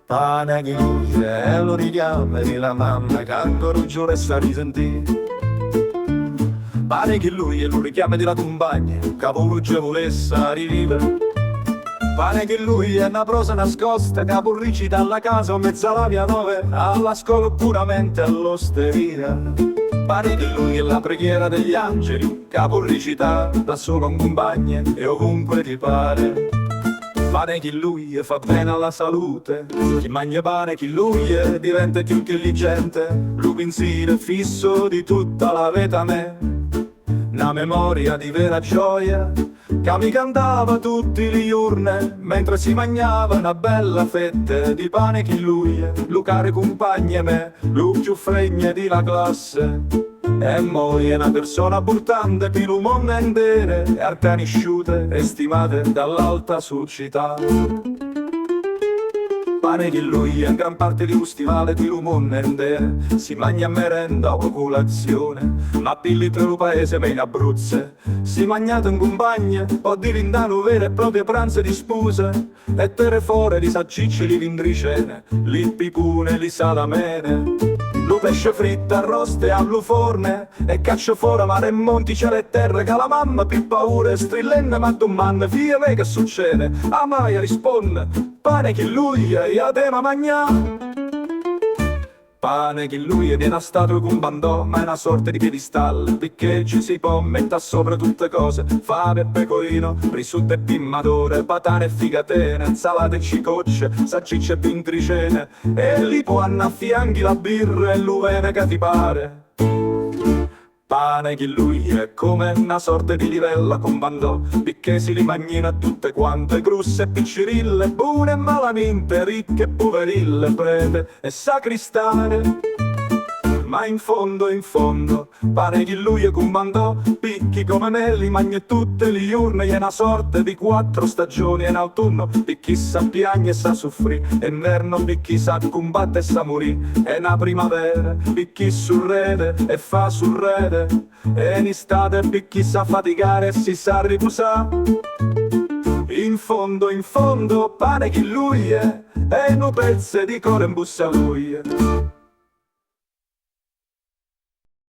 Pane che luce e lo richiama di la mamma che ancora un giorno sta a risentire. Pane che lui e lo richiama di la compagna, caporuggio volesse rivivere. Pane che lui è una prosa nascosta, capurrici dalla casa o mezza la via 9, alla scuola puramente all'osteria. Pare che lui è la preghiera degli angeli, capurricità da solo con compagni e ovunque ti pare. Pane che lui fa bene alla salute, chi mangia pane che lui diventa più intelligente, lui pensiero fisso di tutta la vita me, una memoria di vera gioia, che mi cantava tutti i giorni, mentre si mangiava una bella fetta di pane che lui care compagni me, lui più fregne di la classe. E moi è una persona importante per il mondo intero, e arte conosciute e stimate dall'alta società. Pane che lui è in gran parte di un stivale di un mondo intero, si mangia a merenda o colazione, ma pilli per il paese ma in Abruzzo, si mangiato in compagnia, può diventare un vero e proprio pranzo di spuse, e tere fuori di salsicce di vindricene, li pipune, li salamene. Lo pesce fritto arrosto e allo forno, e caccia fuori mare e monti, cielo e terra, che la mamma più paura e strillenne ma domanda, figlia me che succede? A Maia risponde, pane che lui e a te ma magnà. Pane che lui è una statua con bandò, ma è una sorta di piedistallo, perché ci si può mettere sopra tutte cose, fave e pecorino, risotto e pimmatore, patane e figatene, insalate e cicocce, salsicce e pintricene, e lì può annaffianchi la birra e l'uvene che ti pare. Pane che lui è come una sorta di livella con bandò, perché si rimagnina tutte quante, grusse e piccirille, buone e malamente, ricche e poverille, prete e sacristane. Ma in fondo, pane che lui è comandò, picchi come me li magna tutte le giorni, è una sorta di 4 stagioni, in autunno per chi sa piagne e sa soffrire, e inverno per chi sa combattere e sa morire, è una primavera per chi surrede e fa surrede, e in estate per chi sa faticare e si sa riposare. In fondo, pane che lui è un pezzo di cuore in bussa a lui.